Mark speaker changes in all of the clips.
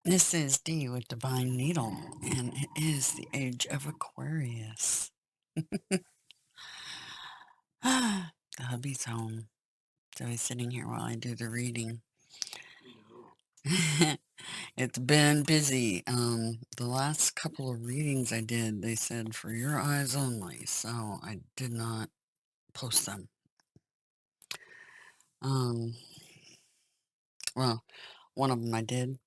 Speaker 1: This is Dee with Divine Needle, and it is the age of Aquarius. The hubby's home, so he's sitting here while I do the reading. It's been busy. The last couple of readings I did, they said for your eyes only, so I did not post them. Um, well, one of them I did,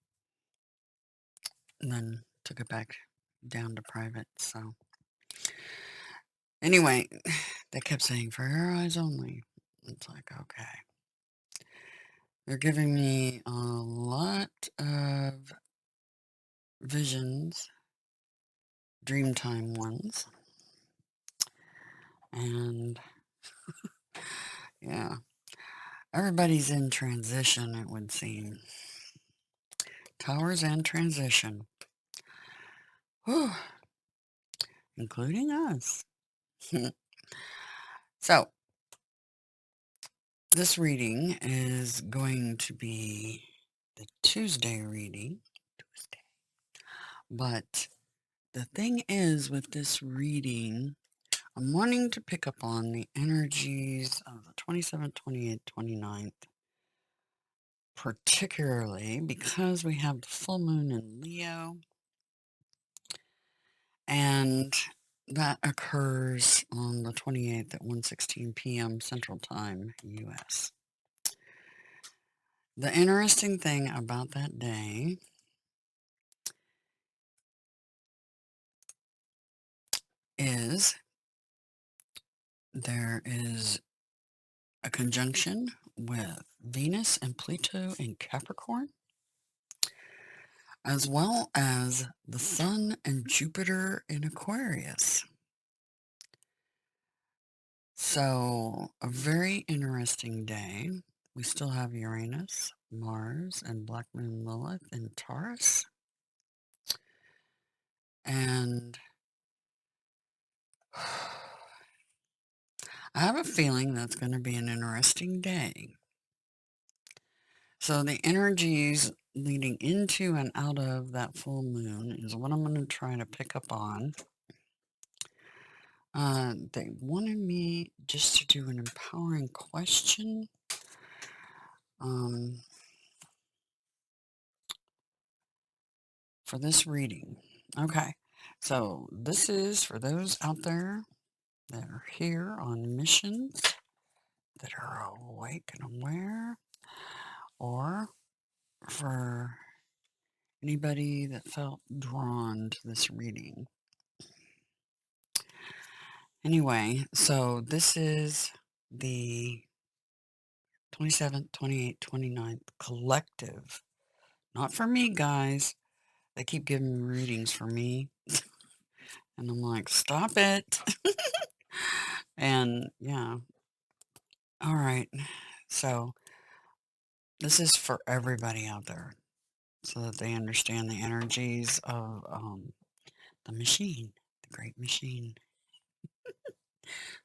Speaker 1: and then took it back down to private, so. Anyway, they kept saying for your eyes only. It's like, okay. They're giving me a lot of visions, Dreamtime ones, and yeah, everybody's in transition, it would seem. Towers and transition. Whew, including us. So, this reading is going to be the Tuesday reading. But the thing is with this reading, I'm wanting to pick up on the energies of the 27th, 28th, 29th, particularly because we have the full moon in Leo, and that occurs on the 28th at 1:16 p.m. Central Time, U.S. The interesting thing about that day is there is a conjunction with Venus and Pluto in Capricorn, as well as the Sun and Jupiter in Aquarius. So, a very interesting day. We still have Uranus, Mars, and Black Moon Lilith in Taurus. And I have a feeling that's going to be an interesting day. So, the energies leading into and out of that full moon is what I'm going to try to pick up on. They wanted me just to do an empowering question. For this reading. Okay, so this is for those out there that are here on missions, that are awake and aware, or for anybody that felt drawn to this reading. Anyway, so this is the 27th, 28th, 29th collective. Not for me, guys. They keep giving me readings for me. And I'm like, stop it. And yeah. All right. So this is for everybody out there so that they understand the energies of the machine, the great machine,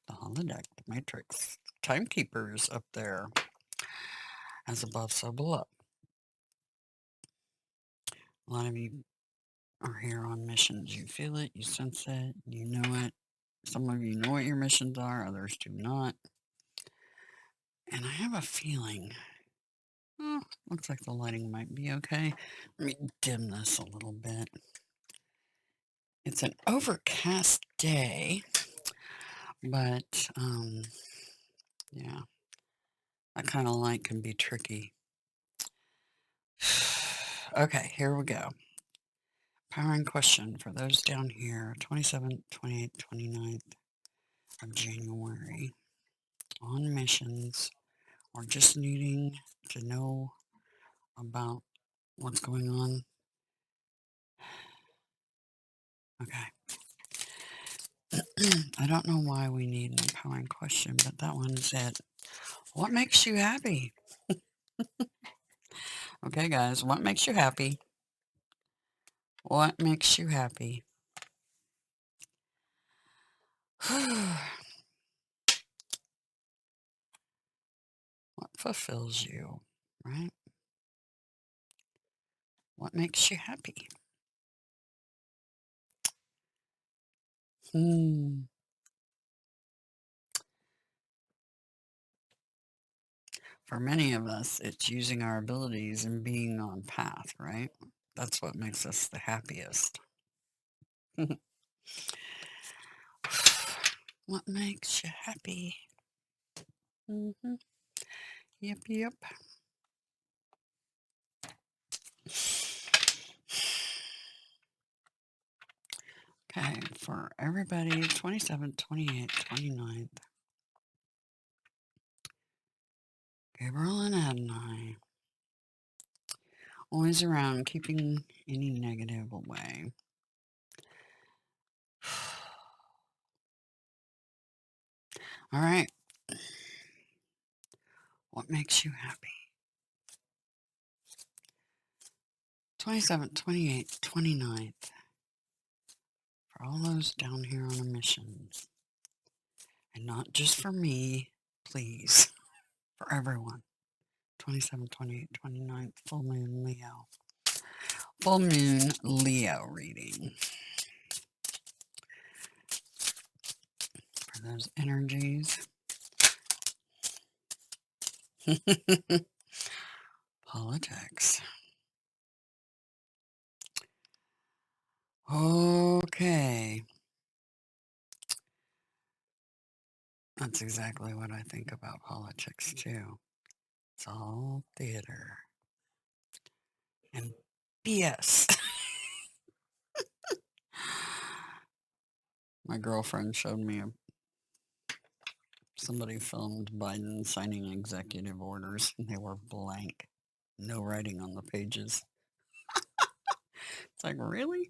Speaker 1: the holodeck, the matrix, timekeepers up there, as above, so below. A lot of you are here on missions. You feel it, you sense it, you know it. Some of you know what your missions are, others do not. And I have a feeling, looks like the lighting might be okay. Let me dim this a little bit. It's an overcast day, but yeah, that kind of light can be tricky. Okay, here we go. Powering question for those down here, 27th, 28th, 29th of January, on missions, or just needing to know about what's going on. Okay. I don't know why we need an empowering question, but that one's it. What makes you happy? Okay, guys, what makes you happy? What makes you happy? What fulfills you, right? What makes you happy? For many of us, it's using our abilities and being on path, right? That's what makes us the happiest. What makes you happy? Yep, yep. Okay, for everybody, 27th, 28th, 29th. Gabriel and Adonai. Always around, keeping any negative away. All right. What makes you happy? 27th, 28th, 29th. For all those down here on a mission. And not just for me, please. For everyone. 27th, 28th, 29th. Full Moon Leo. Full Moon Leo reading. For those energies. Politics. Okay. That's exactly what I think about politics, too. It's all theater. And BS. My girlfriend showed me somebody filmed Biden signing executive orders, and they were blank. No writing on the pages. It's like, really?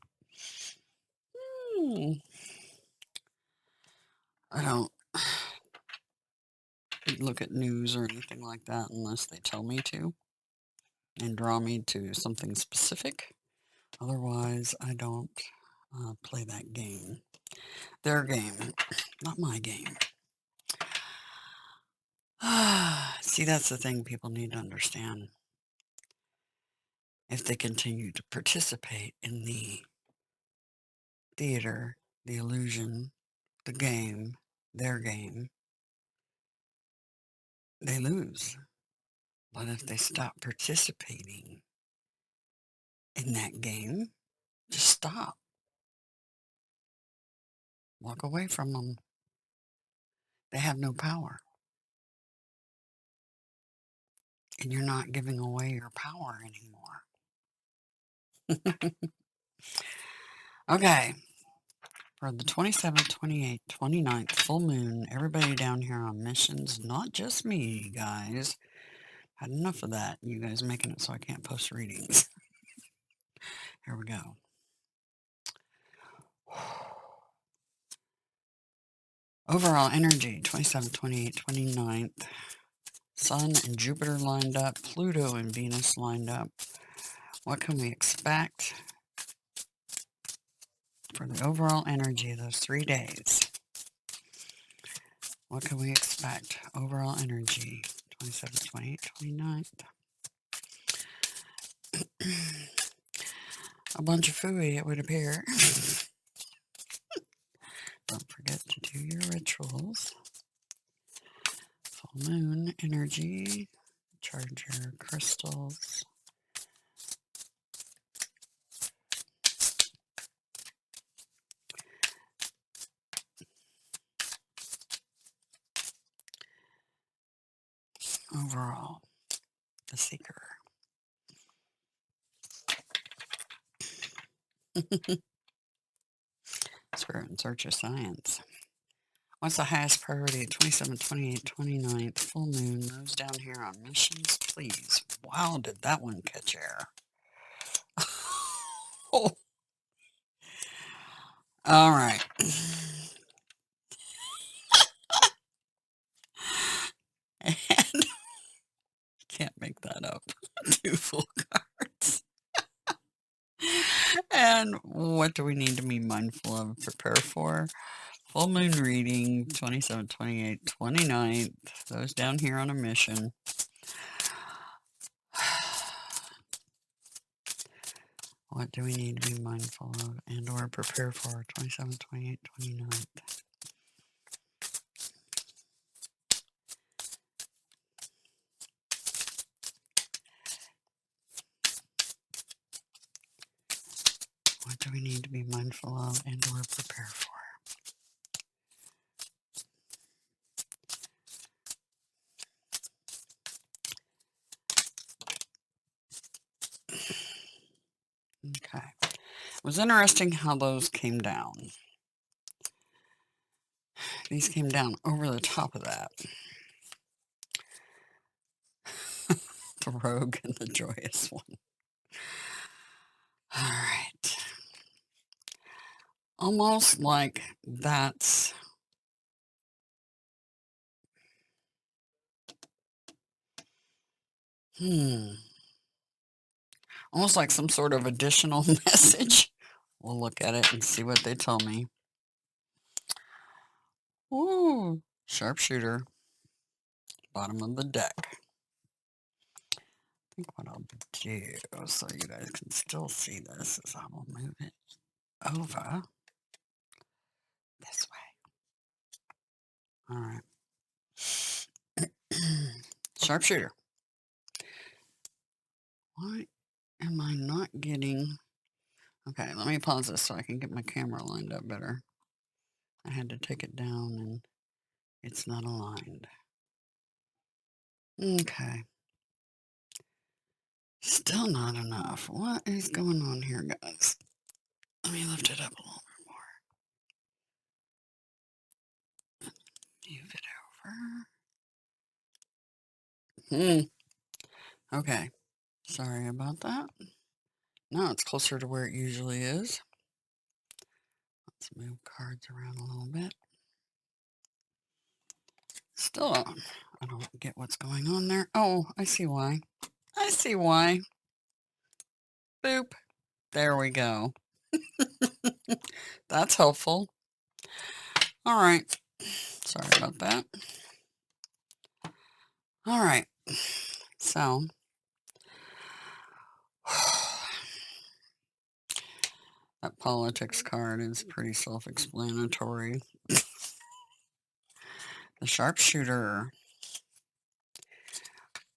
Speaker 1: I don't look at news or anything like that unless they tell me to and draw me to something specific. Otherwise, I don't play that game. Their game, not my game. See, that's the thing people need to understand. If they continue to participate in the theater, the illusion, the game, their game, they lose. But if they stop participating in that game, just stop. Walk away from them. They have no power. And you're not giving away your power anymore. Okay. For the 27th, 28th, 29th, full moon, everybody down here on missions, not just me, guys. Had enough of that. You guys making it so I can't post readings. Here we go. Overall energy, 27th, 28th, 29th. Sun and Jupiter lined up. Pluto and Venus lined up. What can we expect for the overall energy of those 3 days? What can we expect? Overall energy, 27th, 28th, 29th. A bunch of phooey, it would appear. Don't forget to do your rituals. Full moon energy. Charge your crystals. Overall, the seeker. Spirit in search of science. What's the highest priority? 27th, 28th, 29th, full moon. Those down here on missions, please. Wow, did that one catch air? Oh. All right. And can't make that up. 2 full cards. And what do we need to be mindful of, prepare for? Full moon reading, 27th, 28th, 29th. Those down here on a mission. What do we need to be mindful of and or prepare for 27, 28, 29? What do we need to be mindful of and or prepare for? Okay. It was interesting how those came down. These came down over the top of that. The rogue and the joyous one. All right. Almost like that's almost like some sort of additional message. We'll look at it and see what they tell me. Ooh, sharpshooter. Bottom of the deck. I think what I'll do, so you guys can still see this, is I will move it over this way. All right. Sharpshooter. Why am I not getting... Okay, let me pause this so I can get my camera lined up better. I had to take it down and it's not aligned. Okay. Still not enough. What is going on here, guys? Let me lift it up a little bit more. Move it over. Okay. Sorry about that. Now it's closer to where it usually is. Let's move cards around a little bit. Still, I don't get what's going on there. Oh, I see why. I see why. Boop. There we go. That's helpful. All right. Sorry about that. All right. So, that politics card is pretty self-explanatory. The sharpshooter.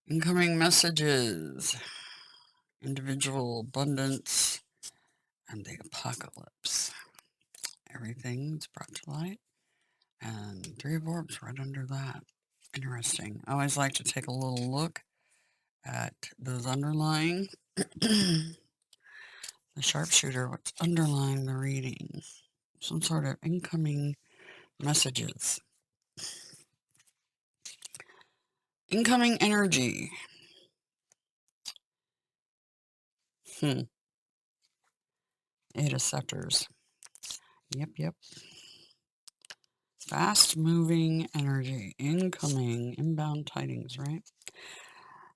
Speaker 1: Incoming messages. Individual abundance. And the apocalypse. Everything's brought to light. And 3 of orbs right under that. Interesting. I always like to take a little look at those underlying. The sharpshooter, what's underlying the reading? Some sort of incoming messages. Incoming energy. 8 of scepters. Yep. Fast moving energy. Incoming. Inbound tidings, right?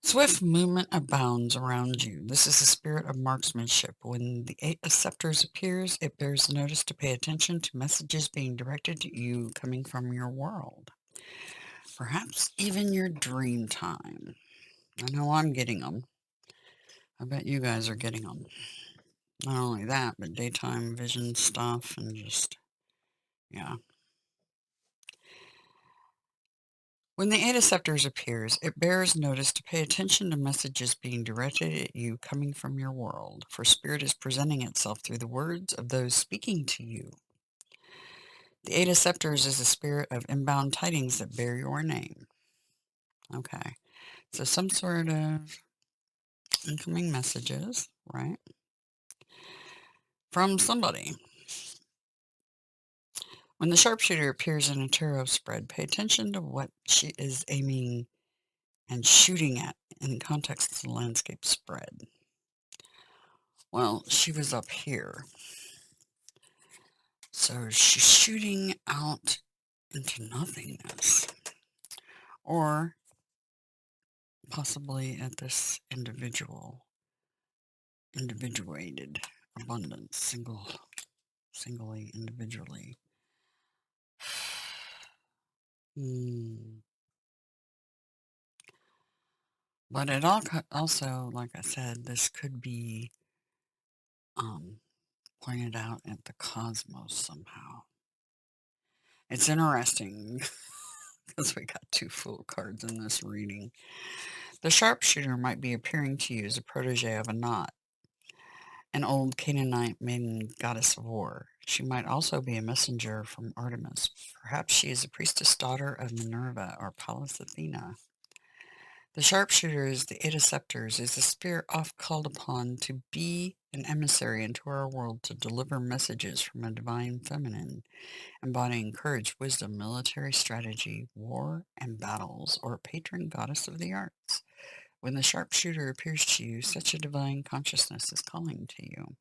Speaker 1: Swift movement abounds around you. This is the spirit of marksmanship. When the 8 of scepters appears, it bears notice to pay attention to messages being directed to you coming from your world. Perhaps even your dream time. I know I'm getting them. I bet you guys are getting them. Not only that, but daytime vision stuff and just, yeah. When the 8 of scepters appears, it bears notice to pay attention to messages being directed at you coming from your world, for spirit is presenting itself through the words of those speaking to you. The 8 of scepters is a spirit of inbound tidings that bear your name. Okay, so some sort of incoming messages, right? From somebody. When the sharpshooter appears in a tarot spread, pay attention to what she is aiming and shooting at in context of the landscape spread. Well, she was up here. So she's shooting out into nothingness. Or possibly at this individuated abundance, singly, individually. But it also, like I said, this could be pointed out at the cosmos somehow. It's interesting because we got 2 Fool cards in this reading. The sharpshooter might be appearing to you as a protege of Anat, an old Canaanite maiden goddess of war. She might also be a messenger from Artemis. Perhaps she is a priestess daughter of Minerva or Pallas Athena. The sharpshooter is the Eight of Scepters, is a spirit oft called upon to be an emissary into our world to deliver messages from a divine feminine, embodying courage, wisdom, military strategy, war, and battles, or patron goddess of the arts. When the sharpshooter appears to you, such a divine consciousness is calling to you.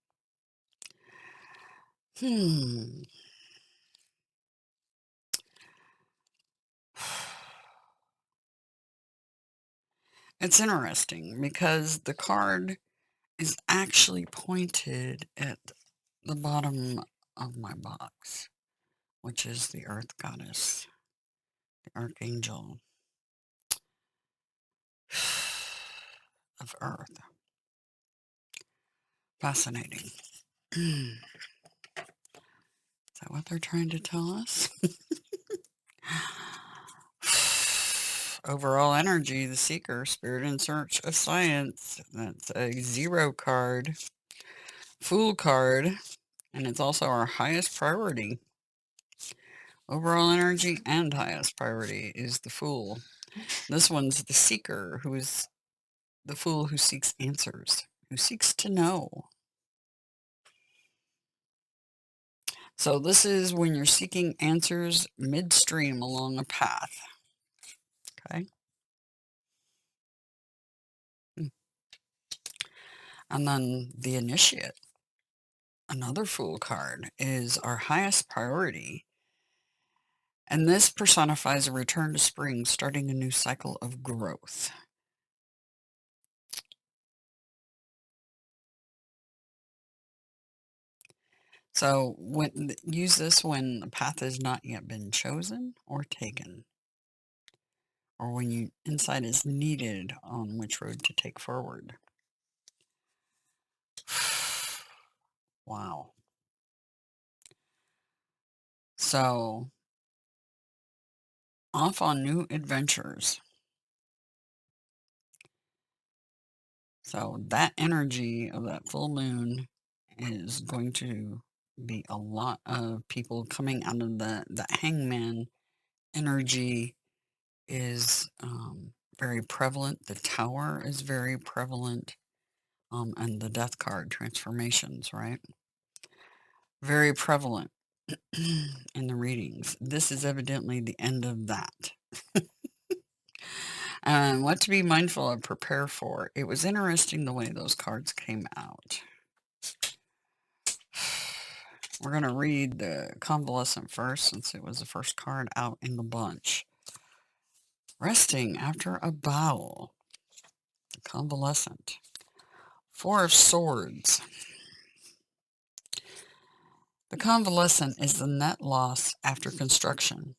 Speaker 1: It's interesting because the card is actually pointed at the bottom of my box, which is the Earth Goddess, the Archangel of Earth. Fascinating. Is that what they're trying to tell us? Overall energy, the Seeker, Spirit in Search of Science. That's a 0 card, Fool card, and it's also our highest priority. Overall energy and highest priority is the Fool. This one's the Seeker, who is the Fool who seeks answers, who seeks to know. So this is when you're seeking answers midstream along a path. Okay. And then the Initiate, another Fool card, is our highest priority. And this personifies a return to spring, starting a new cycle of growth. So use this when the path has not yet been chosen or taken, or when insight is needed on which road to take forward. Wow. So, off on new adventures. So that energy of that full moon is going to be a lot of people coming out of the hangman energy is very prevalent. The tower is very prevalent. And the death card transformations, right? Very prevalent in the readings. This is evidently the end of that. And what to be mindful of, prepare for. It was interesting the way those cards came out. We're going to read the convalescent first, since it was the first card out in the bunch. Resting after a battle. The convalescent. 4 of Swords. The convalescent is the net loss after construction.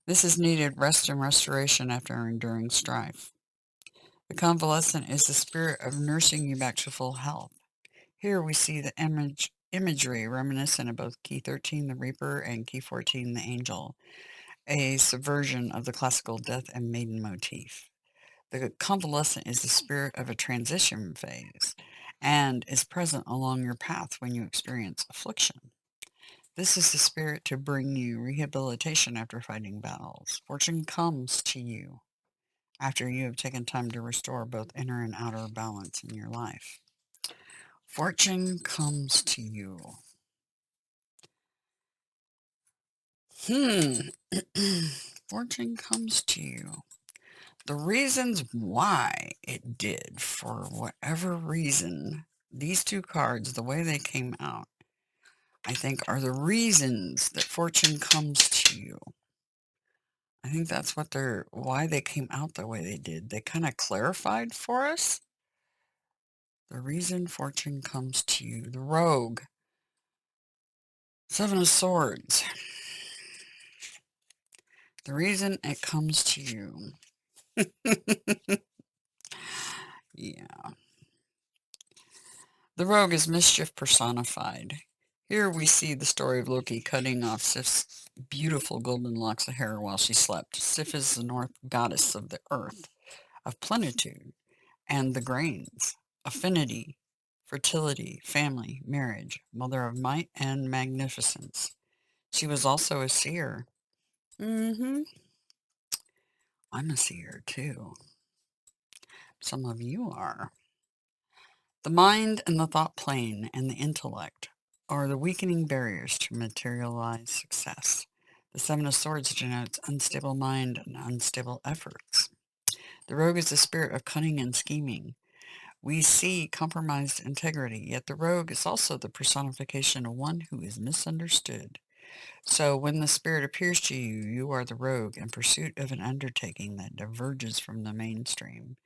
Speaker 1: This is needed rest and restoration after enduring strife. The convalescent is the spirit of nursing you back to full health. Here we see the imagery reminiscent of both Key 13, the Reaper, and Key 14, the Angel, a subversion of the classical death and maiden motif. The convalescent is the spirit of a transition phase and is present along your path when you experience affliction. This is the spirit to bring you rehabilitation after fighting battles. Fortune comes to you after you have taken time to restore both inner and outer balance in your life. Fortune comes to you. Fortune comes to you. The reasons why it did, for whatever reason, these 2 cards, the way they came out, I think are the reasons that fortune comes to you. I think that's why they came out the way they did. They kind of clarified for us the reason fortune comes to you. The Rogue. 7 of Swords. The reason it comes to you. Yeah. The rogue is mischief personified. Here we see the story of Loki cutting off Sif's beautiful golden locks of hair while she slept. Sif is the North goddess of the earth, of plenitude, and the grains, affinity, fertility, family, marriage, mother of might and magnificence. She was also a seer. Mm-hmm. I'm a seer too. Some of you are. The mind and the thought plane and the intellect are the weakening barriers to materialized success. The Seven of Swords denotes unstable mind and unstable efforts. The rogue is the spirit of cunning and scheming. We see compromised integrity, yet the rogue is also the personification of one who is misunderstood. So when the spirit appears to you, you are the rogue in pursuit of an undertaking that diverges from the mainstream.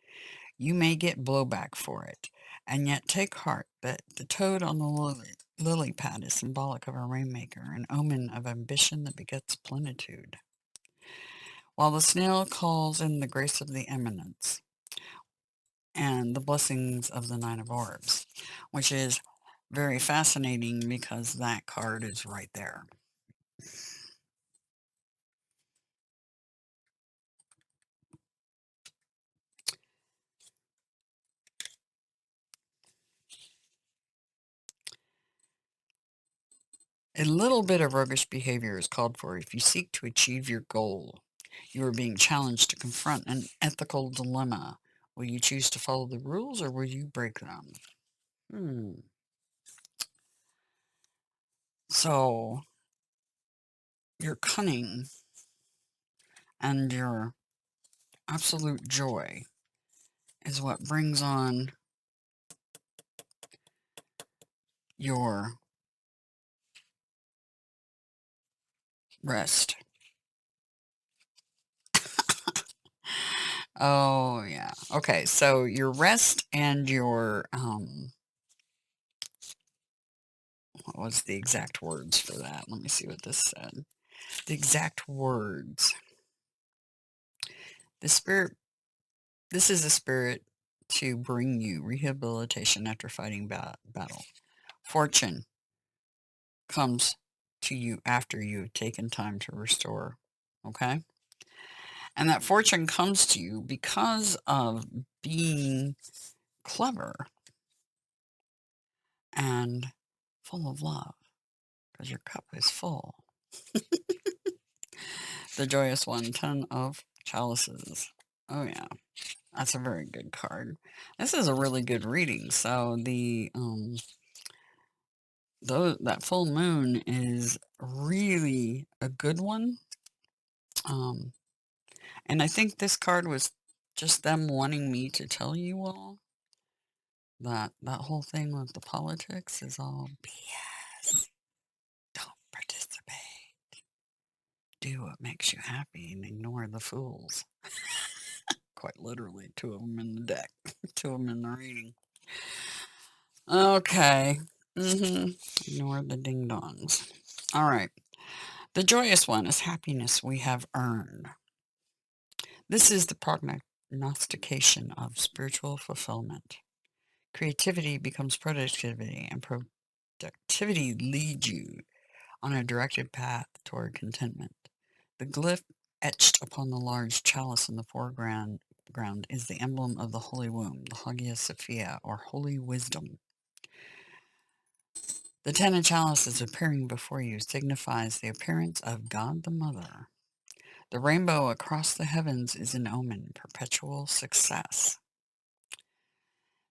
Speaker 1: You may get blowback for it, and yet take heart that the toad on the lily pad is symbolic of a rainmaker, an omen of ambition that begets plenitude, while the snail calls in the grace of the eminence and the blessings of the Nine of Orbs, which is very fascinating because that card is right there. A little bit of roguish behavior is called for if you seek to achieve your goal. You are being challenged to confront an ethical dilemma. Will you choose to follow the rules or will you break them? So, your cunning and your absolute joy is what brings on your rest. Oh, yeah. Okay, so your rest and your, what was the exact words for that? Let me see what this said. The exact words. The spirit, this is a spirit to bring you rehabilitation after fighting battle. Fortune comes to you after you've taken time to restore. Okay? And that fortune comes to you because of being clever and full of love, because your cup is full. The joyous one, 10 of chalices. Oh yeah, that's a very good card. This is a really good reading. So that full moon is really a good one. And I think this card was just them wanting me to tell you all that that whole thing with the politics is all BS. Don't participate. Do what makes you happy and ignore the fools. Quite literally, two of them in the deck, two of them in the reading. Okay. Ignore the ding-dongs. All right. The joyous one is happiness we have earned. This is the prognostication of spiritual fulfillment. Creativity becomes productivity, and productivity leads you on a directed path toward contentment. The glyph etched upon the large chalice in the foreground is the emblem of the Holy Womb, the Hagia Sophia, or Holy Wisdom. The 10 of chalices appearing before you signifies the appearance of God the Mother. The rainbow across the heavens is an omen, perpetual success.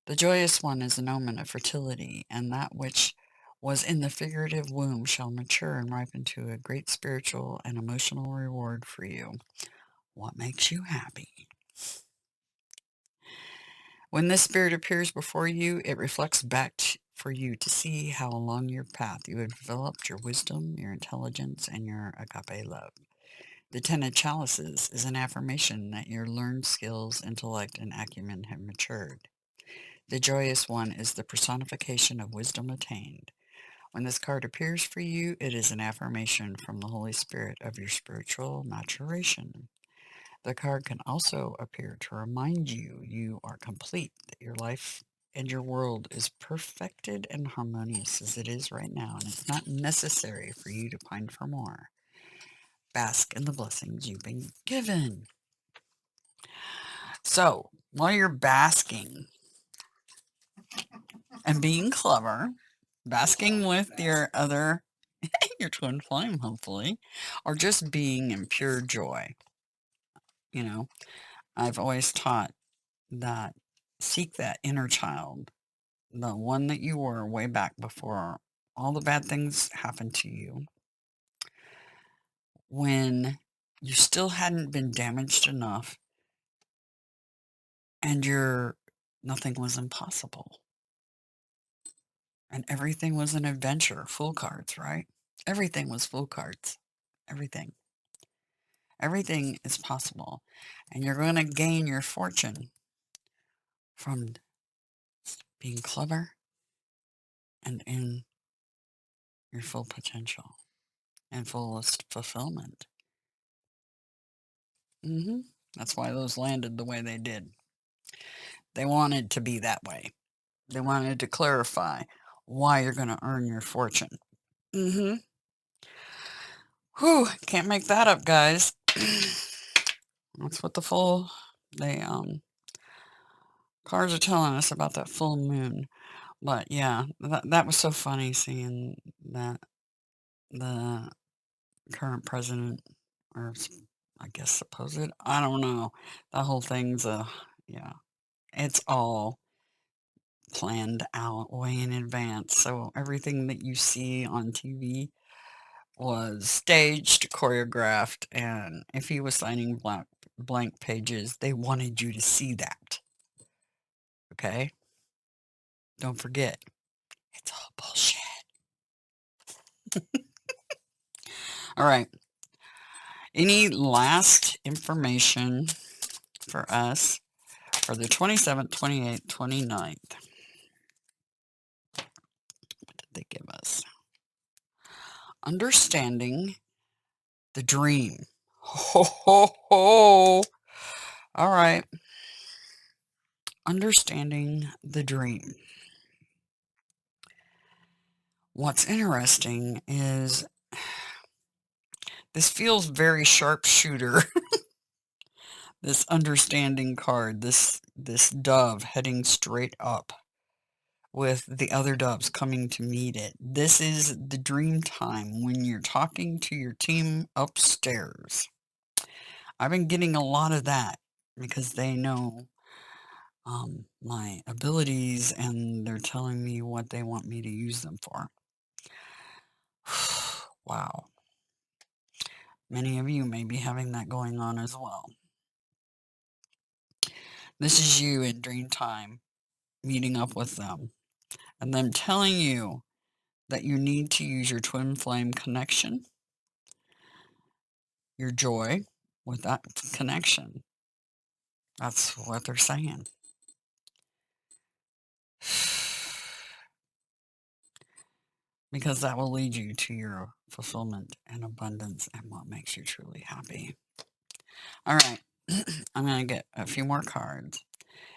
Speaker 1: The joyous one is an omen of fertility, and that which was in the figurative womb shall mature and ripen to a great spiritual and emotional reward for you. What makes you happy? When this spirit appears before you, it reflects back for you to see how along your path you have developed your wisdom, your intelligence, and your agape love. The 10 of chalices is an affirmation that your learned skills, intellect, and acumen have matured. The joyous one is the personification of wisdom attained. When this card appears for you, it is an affirmation from the Holy Spirit of your spiritual maturation. The card can also appear to remind you you are complete, that your life and your world is perfected and harmonious as it is right now, and it's not necessary for you to pine for more. Bask in the blessings you've been given. So, while you're basking and being clever, basking with your your twin flame, hopefully, or just being in pure joy, you know, I've always taught that seek that inner child, the one that you were way back before all the bad things happened to you, when you still hadn't been damaged enough and nothing was impossible and everything was an adventure. Full cards, right? Everything was full cards. Everything. Everything is possible. And you're going to gain your fortune from being clever and in your full potential and fullest fulfillment. That's why those landed the way they did. They wanted to be that way. They wanted to clarify why you're going to earn your fortune. Whew, can't make that up, guys. That's what cards are telling us about that full moon. But yeah, that was so funny seeing that the current president, or I guess supposed, I don't know. That whole thing's yeah, it's all planned out way in advance. So everything that you see on TV was staged, choreographed, and if he was signing blank pages, they wanted you to see that. Okay? Don't forget, it's all bullshit. All right. Any last information for us for the 27th, 28th, 29th? What did they give us? Understanding the dream. Ho, ho, ho. All right. Understanding the dream. What's interesting is this feels very sharpshooter. This understanding card, this dove heading straight up with the other doves coming to meet it. This is the dream time when you're talking to your team upstairs. I've been getting a lot of that because they know my abilities and they're telling me what they want me to use them for. Wow. Many of you may be having that going on as well. This is you in dream time, meeting up with them, and them telling you that you need to use your twin flame connection, your joy, with that connection. That's what they're saying. Because that will lead you to your fulfillment and abundance and what makes you truly happy. All right. I'm going to get a few more cards.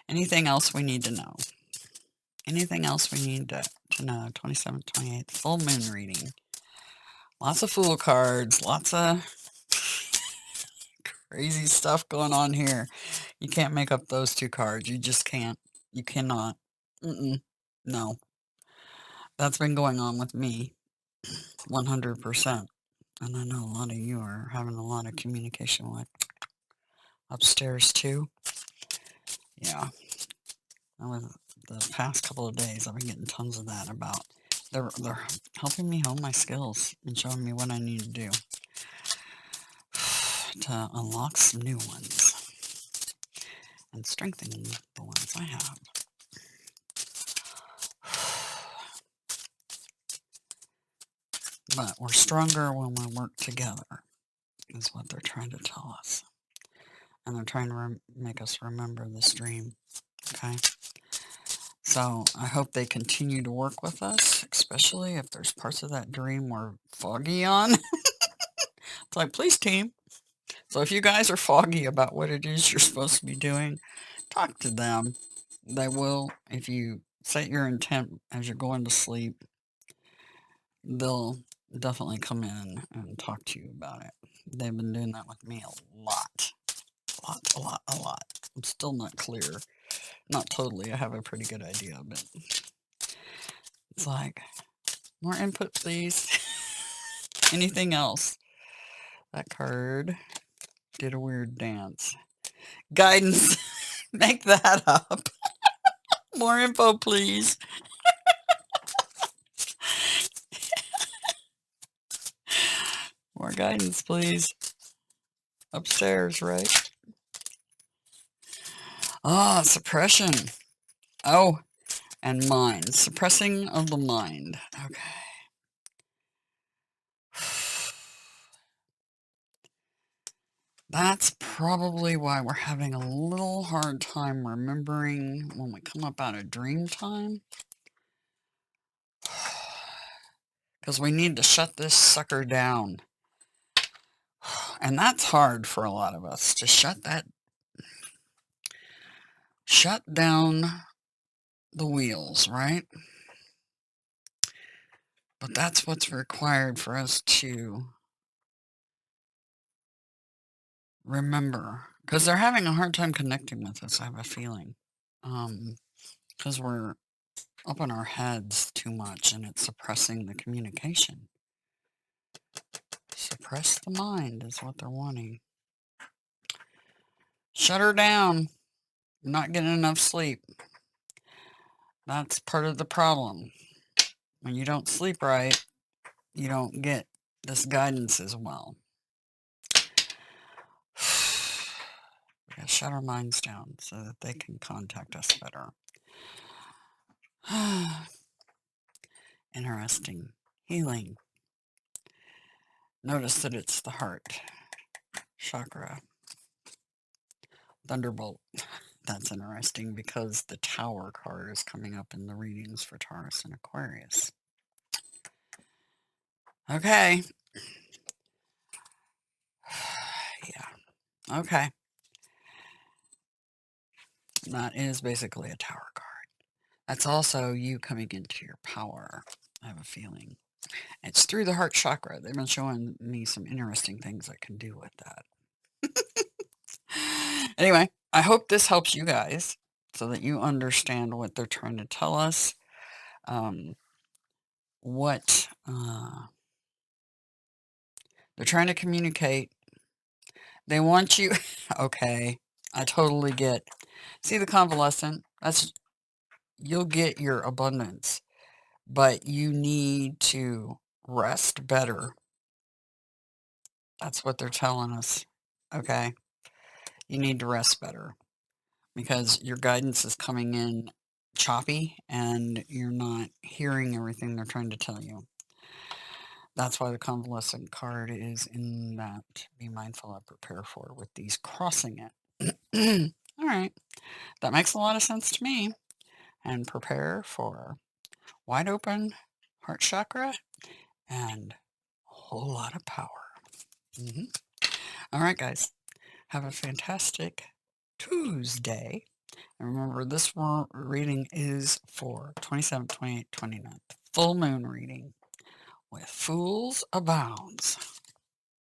Speaker 1: Anything else we need to know? Anything else we need to know? 27th, 28th, full moon reading. Lots of fool cards. Lots of crazy stuff going on here. You can't make up those two cards. You just can't. You cannot. No. That's been going on with me 100%. And I know a lot of you are having a lot of communication with upstairs too. Yeah. The past couple of days, I've been getting tons of that about. They're helping me hone my skills and showing me what I need to do to unlock some new ones and strengthen the ones I have. But we're stronger when we work together, is what they're trying to tell us. And they're trying to make us remember this dream. Okay? So I hope they continue to work with us, especially if there's parts of that dream we're foggy on. It's like, please, team. So if you guys are foggy about what it is you're supposed to be doing, talk to them. They will, if you set your intent as you're going to sleep, they'll definitely come in and talk to you about it. They've been doing that with me a lot. A lot. I'm still not clear. Not totally. I have a pretty good idea, but it's like, more input, please. Anything else? That card did a weird dance. Guidance. Make that up. More info, please. More guidance, please. Upstairs, right? Ah, suppression. Oh, and mind. Suppressing of the mind. Okay. That's probably why we're having a little hard time remembering when we come up out of dream time. Because we need to shut this sucker down. And that's hard for a lot of us, to shut down the wheels, right? But that's what's required for us to remember. Because they're having a hard time connecting with us, I have a feeling. Because we're up in our heads too much and it's suppressing the communication. Suppress the mind is what they're wanting. Shut her down. You're not getting enough sleep. That's part of the problem. When you don't sleep right, you don't get this guidance as well. We gotta shut our minds down so that they can contact us better. Interesting. Healing. Notice that it's the heart chakra. Thunderbolt. That's interesting because the Tower card is coming up in the readings for Taurus and Aquarius. Okay. Yeah. Okay. That is basically a Tower card. That's also you coming into your power, I have a feeling. It's through the heart chakra. They've been showing me some interesting things I can do with that. Anyway, I hope this helps you guys so that you understand what they're trying to tell us. What they're trying to communicate. They want you. Okay, I totally get. See the convalescent? You'll get your abundance, but you need to rest better. That's what they're telling us. Okay, you need to rest better because your guidance is coming in choppy and you're not hearing everything they're trying to tell you. That's why the convalescent card is in that be mindful of, prepare for, with these crossing it. All right. That makes a lot of sense to me. And prepare for wide open heart chakra and a whole lot of power. All right, guys. Have a fantastic Tuesday. And remember, this reading is for 27th, 28th, 29th. Full moon reading with Fools Abounds.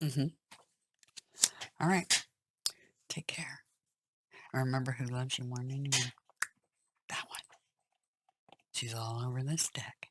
Speaker 1: All right. Take care. And remember who loves you more than anyone. That one. She's all over this deck.